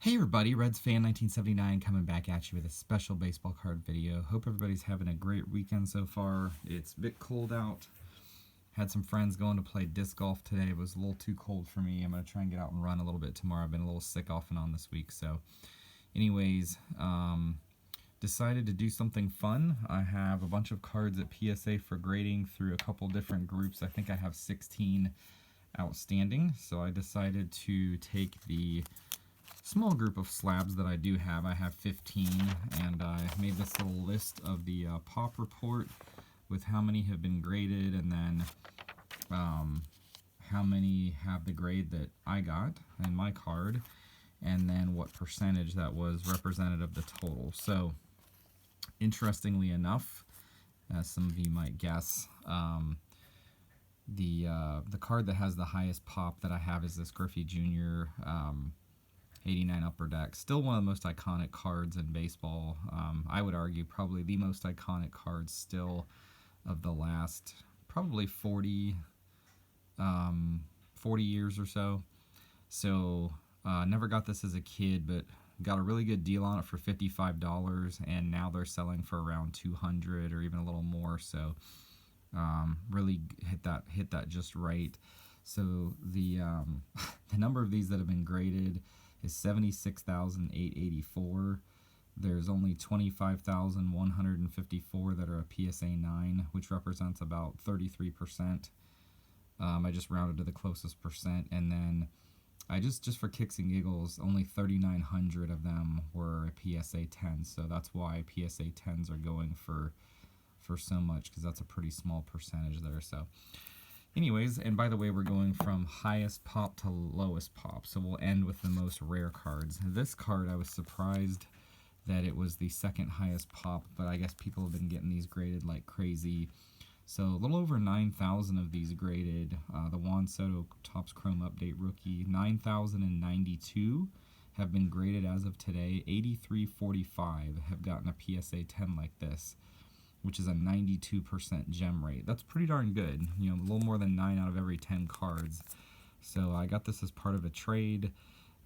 Hey everybody, Reds fan 1979 coming back at you with a special baseball card video. Hope everybody's having a great weekend so far. It's a bit cold out. Had some friends going to play disc golf today. It was a little too cold for me. I'm going to try and get out and run a little bit tomorrow. I've been a little sick off and on this week. So anyways, decided to do something fun. I have a bunch of cards at PSA for grading through a couple different groups. I think I have 16 outstanding. So I decided to take the small group of slabs that I do have. I have 15, and I made this little list of the PoP report with how many have been graded, and then how many have the grade that I got in my card, and then what percentage that was representative of the total. So, interestingly enough, as some of you might guess, the card that has the highest PoP that I have is this Griffey Jr. 89 Upper Deck. Still one of the most iconic cards in baseball. I would argue probably the most iconic card still of the last probably 40 years or so. So never got this as a kid, but got a really good deal on it for $55, and now they're selling for around $200 or even a little more. So really hit that just right. So the the number of these that have been graded is 76,884. There's only 25,154 that are a PSA 9, which represents about 33%. I just rounded to the closest percent, and then I just for kicks and giggles, only 3,900 of them were a PSA 10. So that's why PSA 10s are going for so much, because that's a pretty small percentage there. So anyways, and by the way, we're going from highest PoP to lowest PoP, so we'll end with the most rare cards. This card, I was surprised that it was the second highest PoP, but I guess people have been getting these graded like crazy. So a little over 9,000 of these graded. The Juan Soto Topps Chrome Update Rookie, 9,092 have been graded as of today. 8,345 have gotten a PSA 10 like this, which is a 92% gem rate. That's pretty darn good. You know, a little more than 9 out of every 10 cards. So I got this as part of a trade.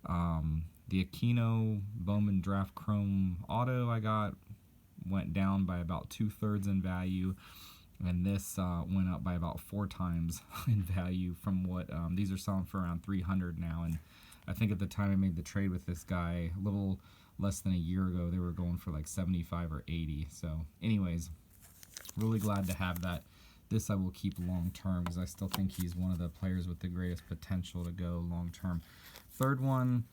The Aquino Bowman Draft Chrome Auto I got went down by about 2/3 in value, and this went up by about 4 times in value from what these are selling for around $300 now. And I think at the time I made the trade with this guy, a little less than a year ago, they were going for like 75 or 80. So anyways, really glad to have that. This I will keep long term, because I still think he's one of the players with the greatest potential to go long term. Third one,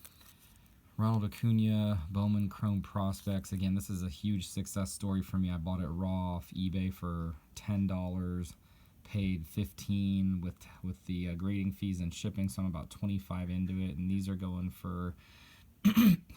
Ronald Acuna Bowman Chrome Prospects. Again, this is a huge success story for me. I bought it raw off eBay for $10, paid $15 with the grading fees and shipping, so I'm about $25 into it, and these are going for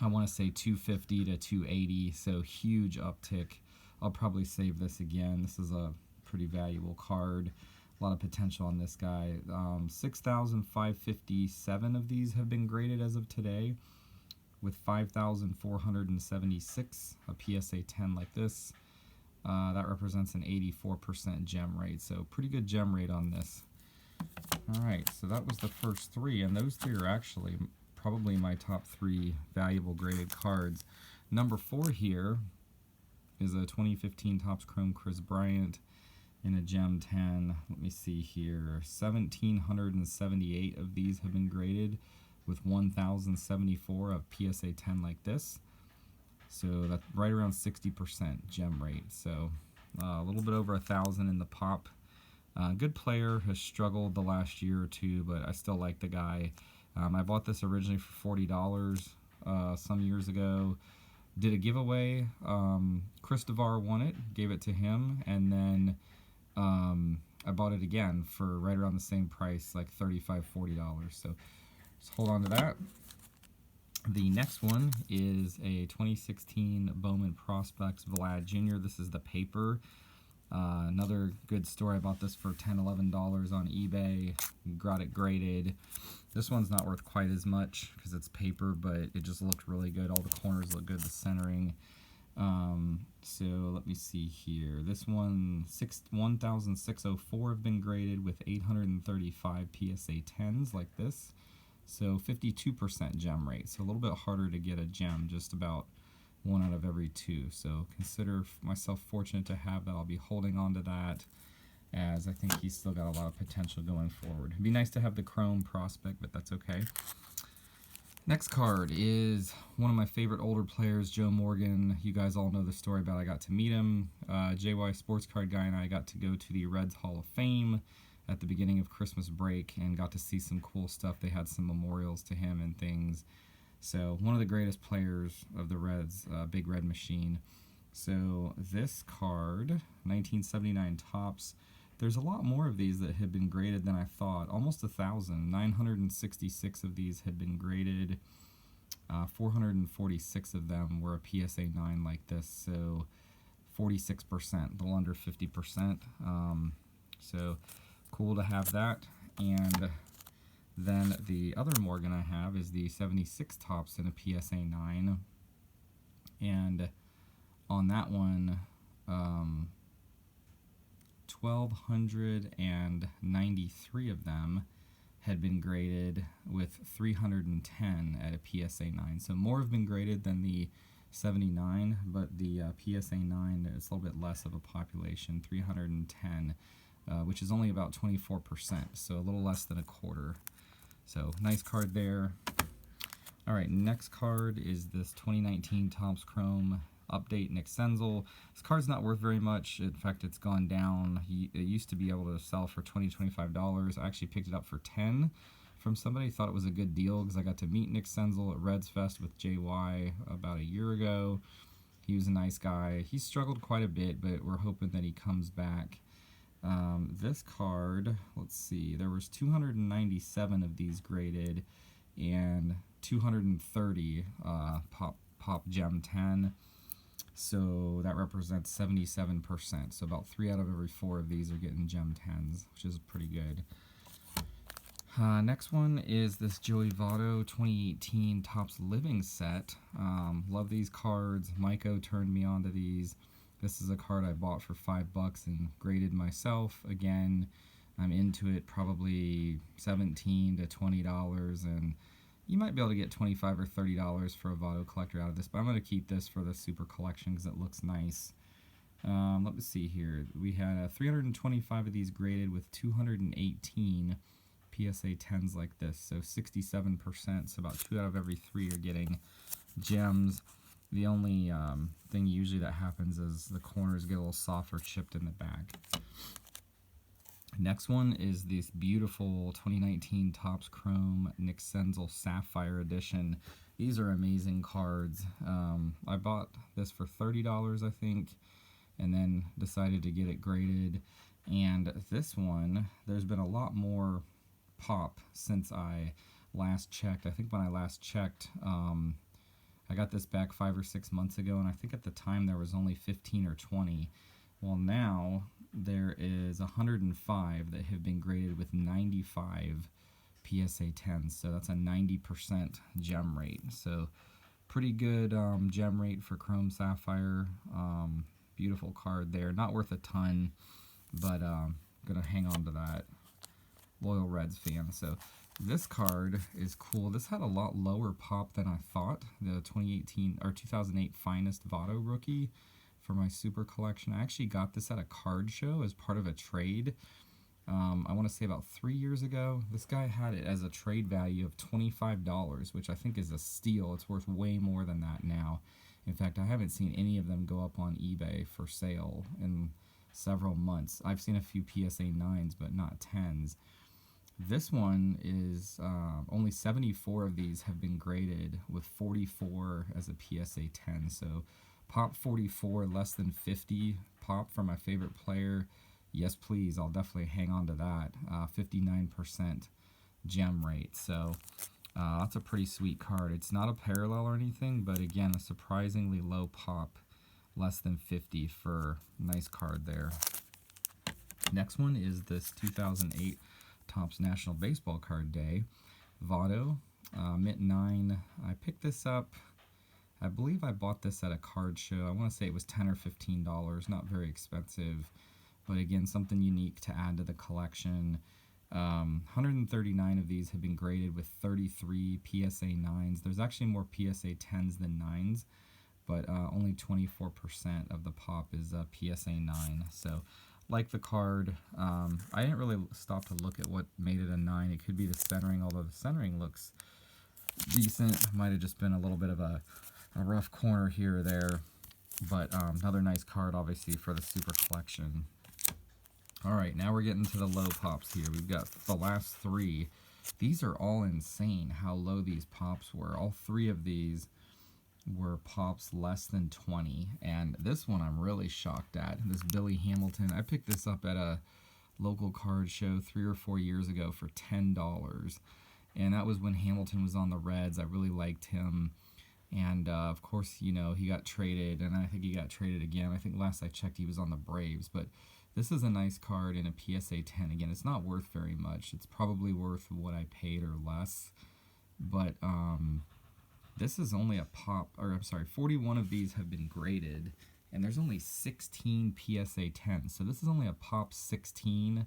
I want to say $250 to $280, so huge uptick. I'll probably save this again. This is a pretty valuable card. A lot of potential on this guy. 6,557 of these have been graded as of today, with 5,476 a PSA 10 like this. That represents an 84% gem rate, so pretty good gem rate on this. Alright, so that was the first 3, and those 3 are actually probably my top 3 valuable graded cards. Number 4 here is a 2015 Topps Chrome Chris Bryant in a gem 10. Let me see here. 1,778 of these have been graded, with 1,074 of PSA 10 like this. So that's right around 60% gem rate. So a little bit over 1,000 in the PoP. Good player, has struggled the last year or two, but I still like the guy. I bought this originally for $40 some years ago. Did a giveaway. Christopher won it, gave it to him, and then I bought it again for right around the same price, like $35, $40. So just hold on to that. The next one is a 2016 Bowman Prospects Vlad Jr. This is the paper. Another good story. I bought this for $10, $11 on eBay. Got it graded. This one's not worth quite as much because it's paper, but it just looked really good. All the corners look good, the centering. So let me see here. This one, 1,604 have been graded with 835 PSA 10s like this. So 52% gem rate. So a little bit harder to get a gem, just about 1 out of every 2. So consider myself fortunate to have that. I'll be holding on to that, as I think he's still got a lot of potential going forward. It'd be nice to have the Chrome prospect, but that's okay. Next card is one of my favorite older players, Joe Morgan. You guys all know the story about I got to meet him. JY Sports Card Guy and I got to go to the Reds Hall of Fame at the beginning of Christmas break and got to see some cool stuff. They had some memorials to him and things. So one of the greatest players of the Reds, Big Red Machine. So this card, 1979 Topps. There's a lot more of these that have been graded than I thought. Almost 1,000. 966 of these had been graded. 446 of them were a PSA 9 like this. So 46%, a little under 50%. So cool to have that. And then the other Morgan I have is the 76 Topps in a PSA 9. And on that one, 1,293 of them had been graded with 310 at a PSA 9. So more have been graded than the 79, but the PSA 9, it's a little bit less of a population, 310, which is only about 24%, so a little less than a quarter. So nice card there. All right, next card is this 2019 Topps Chrome Update Nick Senzel. This card's not worth very much. In fact, it's gone down. It used to be able to sell for $20-$25. I actually picked it up for $10 from somebody. Thought it was a good deal because I got to meet Nick Senzel at Reds Fest with JY about a year ago. He was a nice guy. He struggled quite a bit, but we're hoping that he comes back. This card, let's see, there was 297 of these graded and 230 PoP Gem 10. So that represents 77%. So about 3 out of every 4 of these are getting Gem 10s, which is pretty good. Next one is this Joey Votto 2018 Topps Living Set. Love these cards. Maiko turned me on to these. This is a card I bought for $5 and graded myself. Again, I'm into it, probably $17 to $20, and you might be able to get $25 or $30 for a Votto collector out of this, but I'm going to keep this for the super collection because it looks nice. Let me see here. We had 325 of these graded with 218 PSA 10s like this, so 67%, so about 2 out of every 3 are getting gems. The only thing usually that happens is the corners get a little soft or chipped in the back. Next one is this beautiful 2019 Topps Chrome Nick Senzel Sapphire Edition. These are amazing cards. I bought this for $30, I think, and then decided to get it graded. And this one, there's been a lot more pop since I last checked. I think when I last checked, I got this back 5 or 6 months ago, and I think at the time there was only 15 or 20. Well, now there is 105 that have been graded with 95 PSA 10s, so that's a 90% gem rate. So pretty good gem rate for Chrome Sapphire. Beautiful card there. Not worth a ton, but gonna hang on to that. Loyal Reds fan. So this card is cool. This had a lot lower pop than I thought. The 2018 or 2008 Finest Votto rookie for my super collection. I actually got this at a card show as part of a trade. I want to say about 3 years ago. This guy had it as a trade value of $25, which I think is a steal. It's worth way more than that now. In fact, I haven't seen any of them go up on eBay for sale in several months. I've seen a few PSA 9s, but not 10s. This one is only 74 of these have been graded with 44 as a PSA 10. So pop 44, less than 50 pop for my favorite player. Yes, please. I'll definitely hang on to that. 59% gem rate. So that's a pretty sweet card. It's not a parallel or anything, but again, a surprisingly low pop, less than 50 for a nice card there. Next one is this 2008 Topps National Baseball Card Day. Votto, Mint 9. I picked this up. I believe I bought this at a card show. I want to say it was $10 or $15. Not very expensive, but again, something unique to add to the collection. 139 of these have been graded with 33 PSA 9s. There's actually more PSA 10s than 9s, but only 24% of the pop is PSA 9. So, like the card, I didn't really stop to look at what made it a 9. It could be the centering, although the centering looks decent. Might have just been a little bit of a rough corner here or there, but another nice card, obviously, for the Super Collection. Alright, now we're getting to the low pops here. We've got the last three. These are all insane how low these pops were. All three of these were pops less than 20, and this one I'm really shocked at. This Billy Hamilton, I picked this up at a local card show 3 or 4 years ago for $10, and that was when Hamilton was on the Reds. I really liked him, and of course, you know, he got traded, and I think he got traded again. I think last I checked he was on the Braves, but this is a nice card in a PSA 10. Again, it's not worth very much. It's probably worth what I paid or less, but this is only a pop, or I'm sorry, 41 of these have been graded, and there's only 16 PSA 10. So this is only a pop 16.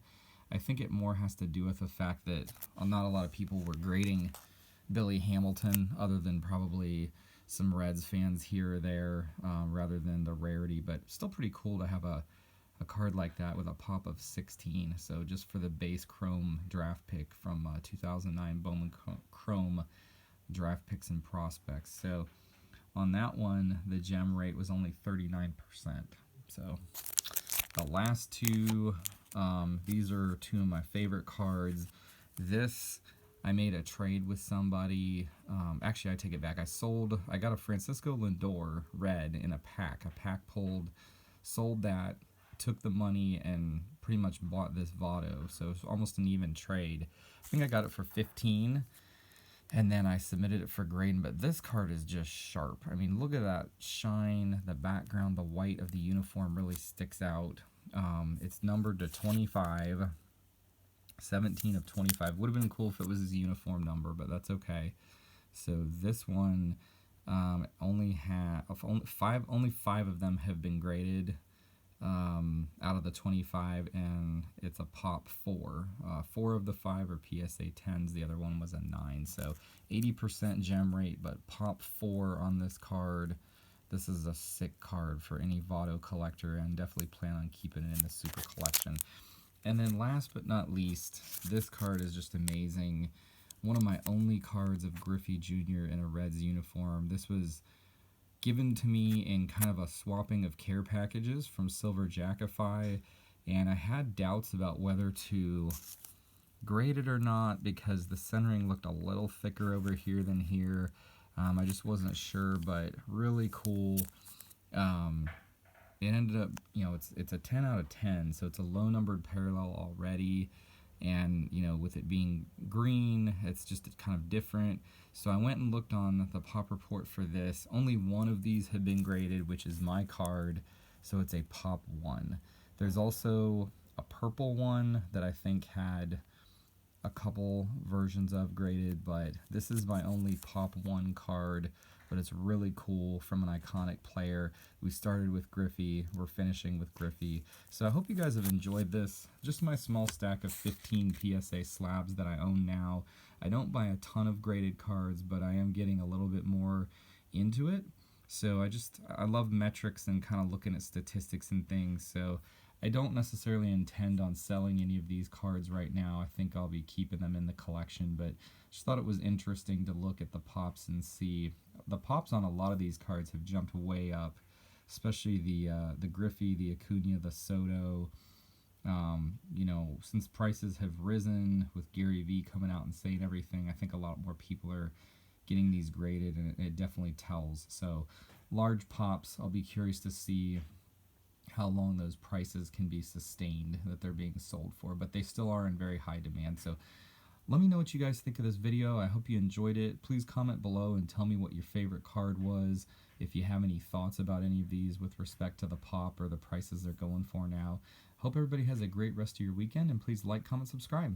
I think it more has to do with the fact that not a lot of people were grading Billy Hamilton, other than probably some Reds fans here or there, rather than the rarity. But still pretty cool to have a card like that with a pop of 16. So just for the base Chrome draft pick from 2009 Bowman Chrome draft picks and prospects. So on that one, the gem rate was only 39%. So the last two, these are two of my favorite cards. This, I made a trade with somebody. Actually, I take it back. I got a Francisco Lindor red in a pack. A pack pulled, sold that, took the money, and pretty much bought this Votto. So it's almost an even trade. I think I got it for 15, and then I submitted it for grading. But this card is just sharp. I mean, look at that shine, the background, the white of the uniform really sticks out. It's numbered to 25, 17 of 25. Would have been cool if it was his uniform number, but that's okay. So this one only 5 of them have been graded out of the 25, and it's a pop 4. 4 of the 5 are PSA 10s. The other one was a 9. So 80% gem rate, but pop 4 on this card. This is a sick card for any Votto collector, and definitely plan on keeping it in the Super Collection. And then last but not least, this card is just amazing. One of my only cards of Griffey Jr. in a Reds uniform. This was given to me in kind of a swapping of care packages from Silver Jackify, and I had doubts about whether to grade it or not because the centering looked a little thicker over here than here. I just wasn't sure, but really cool. It ended up, you know, it's a 10 out of 10, so it's a low numbered parallel already, and you know, with it being green, it's just kind of different. So I went and looked on the pop report for this. Only one of these had been graded, which is my card, so it's a pop 1. There's also a purple one that I think had a couple versions of graded, but this is my only pop 1 card. But it's really cool from an iconic player. We started with Griffey, we're finishing with Griffey. So I hope you guys have enjoyed this. Just my small stack of 15 PSA slabs that I own now. I don't buy a ton of graded cards, but I am getting a little bit more into it. So I love metrics and kind of looking at statistics and things. So I don't necessarily intend on selling any of these cards right now. I think I'll be keeping them in the collection, but just thought it was interesting to look at the pops and see. The pops on a lot of these cards have jumped way up, especially the Griffey, the Acuna, the Soto. You know, since prices have risen with Gary V coming out and saying everything, I think a lot more people are getting these graded, and it definitely tells. So large pops, I'll be curious to see how long those prices can be sustained that they're being sold for, but they still are in very high demand. So let me know what you guys think of this video. I hope you enjoyed it. Please comment below and tell me what your favorite card was. If you have any thoughts about any of these with respect to the pop or the prices they're going for now. Hope everybody has a great rest of your weekend, and please like, comment, subscribe.